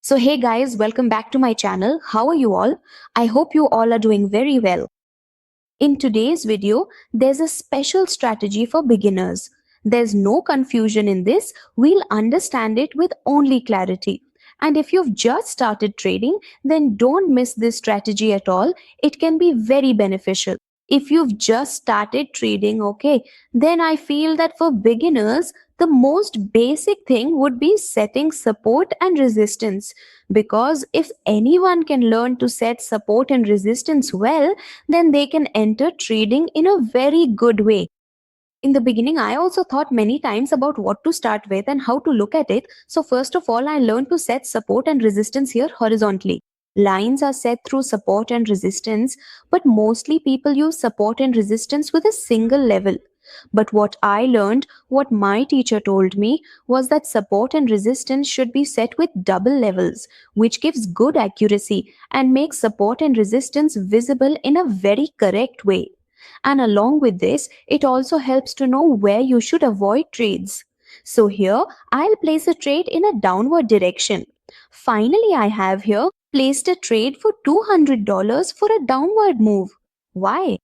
So, hey guys, welcome back to my channel. How are you all? I hope you all are doing very well. In today's video, there's a special strategy for beginners. There's no confusion in this, we'll understand it with only clarity. And if you've just started trading, then don't miss this strategy at all. It can be very beneficial. If you've just started trading, okay, then I feel that for beginners, the most basic thing would be setting support and resistance. Because if anyone can learn to set support and resistance well, then they can enter trading in a very good way. In the beginning, I also thought many times about what to start with and how to look at it. So, first of all, I learned to set support and resistance here horizontally. Lines are set through support and resistance, but mostly people use support and resistance with a single level. But what I learned, what my teacher told me, was that support and resistance should be set with double levels, which gives good accuracy and makes support and resistance visible in a very correct way. And along with this, it also helps to know where you should avoid trades. So here, I'll place a trade in a downward direction. Finally, I have here placed a trade for $200 for a downward move. Why?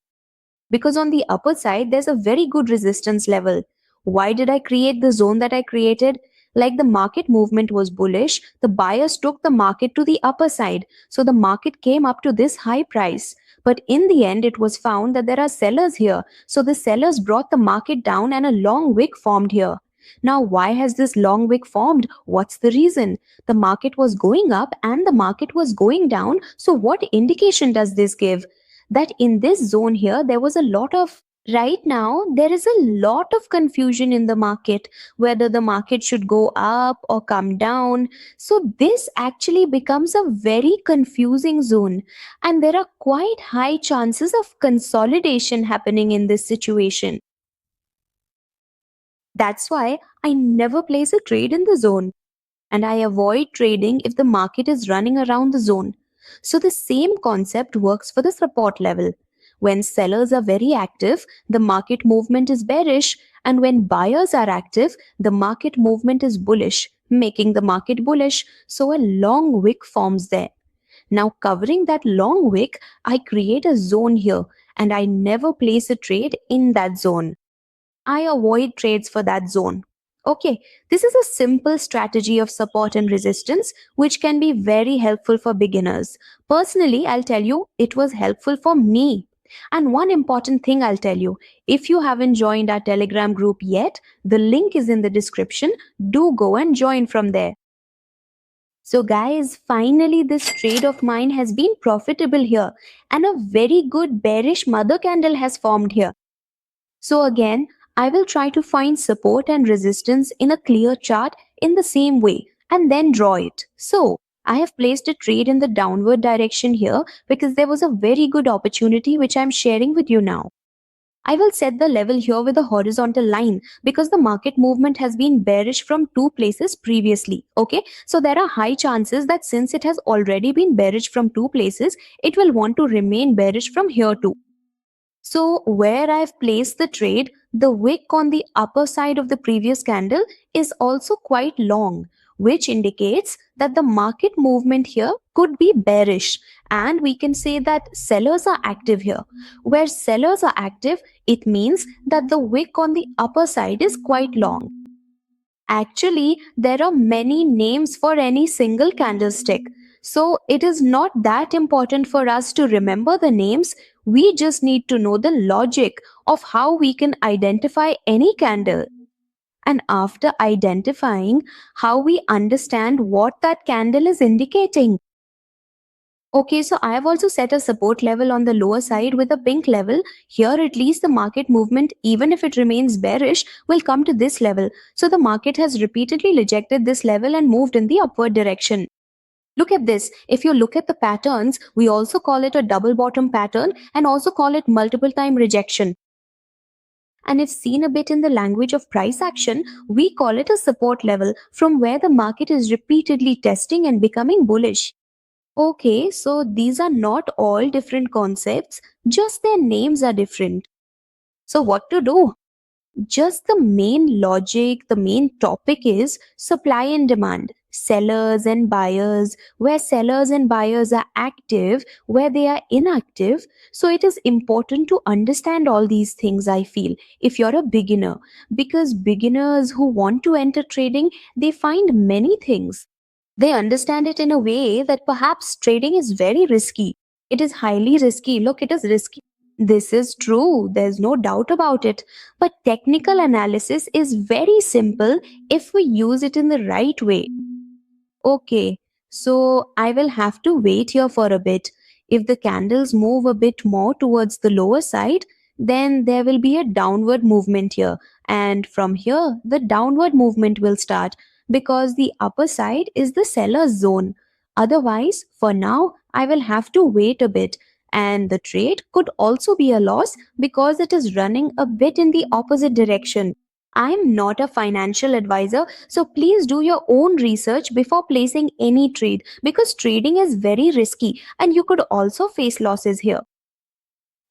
Because on the upper side there's a very good resistance level. Why did I create the zone that I created? Like the market movement was bullish, the buyers took the market to the upper side, so the market came up to this high price. But in the end, it was found that there are sellers here, so the sellers brought the market down and a long wick formed here. Now, why has this long wick formed? What's the reason? The market was going up and the market was going down, so what indication does this give? That in this zone here, there was a lot of right now, there is a lot of confusion in the market whether the market should go up or come down. So, this actually becomes a very confusing zone, and there are quite high chances of consolidation happening in this situation. That's why I never place a trade in the zone, and I avoid trading if the market is running around the zone. So the same concept works for the support level. When sellers are very active, the market movement is bearish, and when buyers are active, the market movement is bullish, making the market bullish. So a long wick forms there. Now, covering that long wick, I create a zone here, and I never place a trade in that zone. I avoid trades for that zone. Okay, this is a simple strategy of support and resistance which can be very helpful for beginners. Personally, I'll tell you, it was helpful for me. And one important thing I'll tell you, if you haven't joined our Telegram group yet, the link is in the description. Do go and join from there. So, guys, finally, this trade of mine has been profitable here, and a very good bearish mother candle has formed here. So again, I will try to find support and resistance in a clear chart in the same way and then draw it. So I have placed a trade in the downward direction here because there was a very good opportunity which I'm sharing with you now. I will set the level here with a horizontal line because the market movement has been bearish from two places previously. Okay, so there are high chances that since it has already been bearish from two places, it will want to remain bearish from here too. So where I've placed the trade, the wick on the upper side of the previous candle is also quite long, which indicates that the market movement here could be bearish. And we can say that sellers are active here. Where sellers are active, it means that the wick on the upper side is quite long. Actually, there are many names for any single candlestick. So it is not that important for us to remember the names. We just need to know the logic of how we can identify any candle. And after identifying, how we understand what that candle is indicating. Okay, so I have also set a support level on the lower side with a pink level. Here, at least the market movement, even if it remains bearish, will come to this level. So the market has repeatedly rejected this level and moved in the upward direction. Look at this. If you look at the patterns, we also call it a double bottom pattern and also call it multiple time rejection. And if seen a bit in the language of price action, we call it a support level from where the market is repeatedly testing and becoming bullish. Okay, so these are not all different concepts, just their names are different. So, what to do? Just the main logic, the main topic is supply and demand. sellers and buyers, where sellers and buyers are active, where they are inactive. So it is important to understand all these things, I feel, if you're a beginner, because beginners who want to enter trading, they find many things. They understand it in a way that perhaps trading is very risky. It is highly risky. Look, it is risky. This is true. There's no doubt about it. But technical analysis is very simple if we use it in the right way. Okay, so I will have to wait here for a bit. If the candles move a bit more towards the lower side, then there will be a downward movement here. And from here, the downward movement will start because the upper side is the seller's zone. Otherwise, for now, I will have to wait a bit. And the trade could also be a loss because it is running a bit in the opposite direction. I'm not a financial advisor, so please do your own research before placing any trade because trading is very risky and you could also face losses here.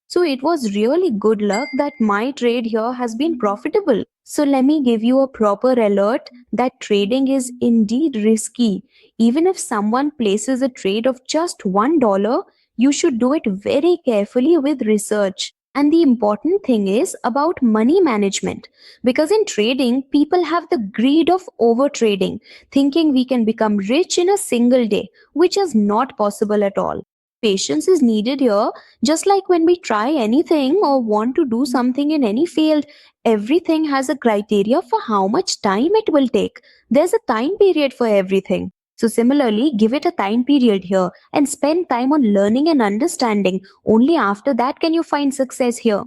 So it was really good luck that my trade here has been profitable. So let me give you a proper alert that trading is indeed risky. Even if someone places a trade of just $1, you should do it very carefully with research. And the important thing is about money management. Because in trading, people have the greed of over trading, thinking we can become rich in a single day, which is not possible at all. Patience is needed here, just like when we try anything or want to do something in any field, everything has a criteria for how much time it will take. There's a time period for everything. So, similarly, give it a time period here and spend time on learning and understanding. Only after that can you find success here.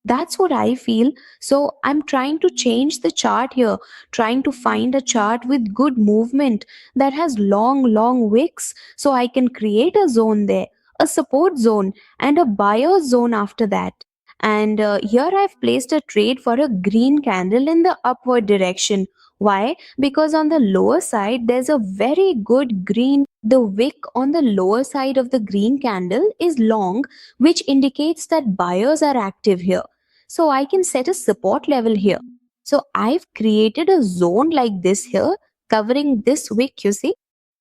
That's what I feel. So I'm trying to change the chart here, trying to find a chart with good movement that has long, long wicks so I can create a zone there, a support zone, and a buyer zone after that. And here I've placed a trade for a green candle in the upward direction. Why? Because on the lower side, there's a very good green. The wick on the lower side of the green candle is long, which indicates that buyers are active here. So I can set a support level here. So I've created a zone like this here, covering this wick, you see.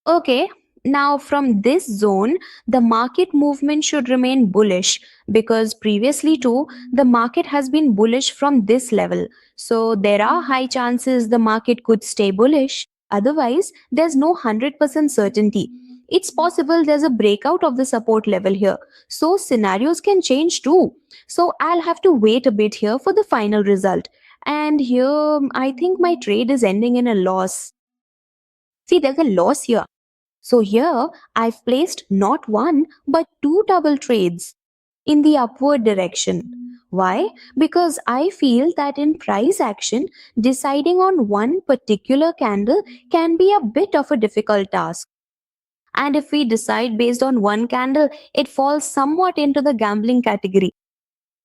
Okay, now from this zone, the market movement should remain bullish because previously too, the market has been bullish from this level. So there are high chances the market could stay bullish. Otherwise, there's no 100% certainty. It's possible there's a breakout of the support level here. So scenarios can change too. So I'll have to wait a bit here for the final result. And here, I think my trade is ending in a loss. See, there's a loss here. So here I've placed not one but two double trades in the upward direction. Why? Because I feel that in price action, deciding on one particular candle can be a bit of a difficult task. And if we decide based on one candle, it falls somewhat into the gambling category.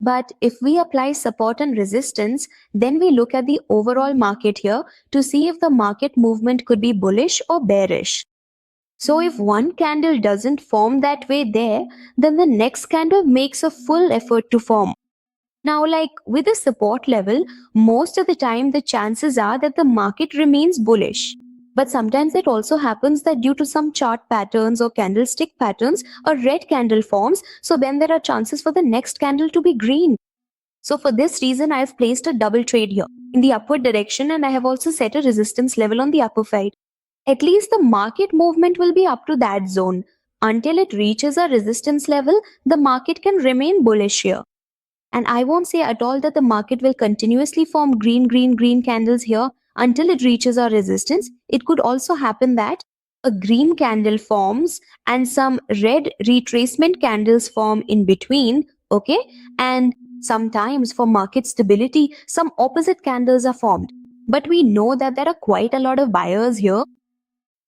But if we apply support and resistance, then we look at the overall market here to see if the market movement could be bullish or bearish. So if one candle doesn't form that way there, then the next candle makes a full effort to form. Now, like with a support level, most of the time the chances are that the market remains bullish. But sometimes it also happens that due to some chart patterns or candlestick patterns, a red candle forms. So then there are chances for the next candle to be green. So for this reason, I have placed a double trade here in the upward direction and I have also set a resistance level on the upper side. At least the market movement will be up to that zone. Until it reaches a resistance level, the market can remain bullish here. And I won't say at all that the market will continuously form green, green, green candles here until it reaches our resistance. It could also happen that a green candle forms and some red retracement candles form in between, okay? And sometimes for market stability, some opposite candles are formed. But we know that there are quite a lot of buyers here.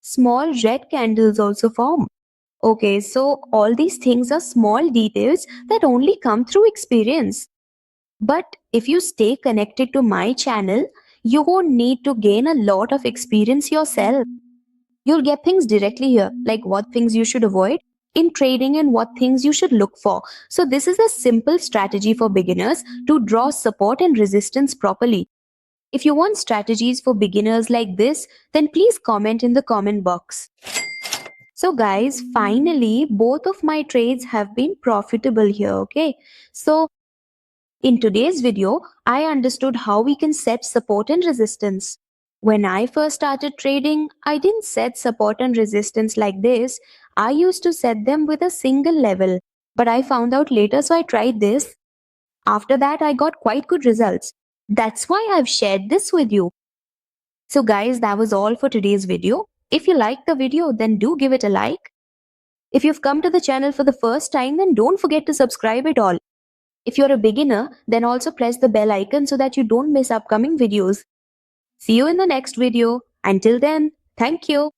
Small red candles also form. Okay, so all these things are small details that only come through experience. But if you stay connected to my channel, you won't need to gain a lot of experience yourself. You'll get things directly here, like what things you should avoid in trading and what things you should look for. So, this is a simple strategy for beginners to draw support and resistance properly. If you want strategies for beginners like this, then please comment in the comment box. So guys, finally, both of my trades have been profitable here, okay? So in today's video, I understood how we can set support and resistance. When I first started trading, I didn't set support and resistance like this. I used to set them with a single level. But I found out later, so I tried this. After that, I got quite good results. That's why I've shared this with you. So guys, that was all for today's video. If you liked the video, then do give it a like. If you've come to the channel for the first time, then don't forget to subscribe at all. If you're a beginner, then also press the bell icon so that you don't miss upcoming videos. See you in the next video. Until then, thank you.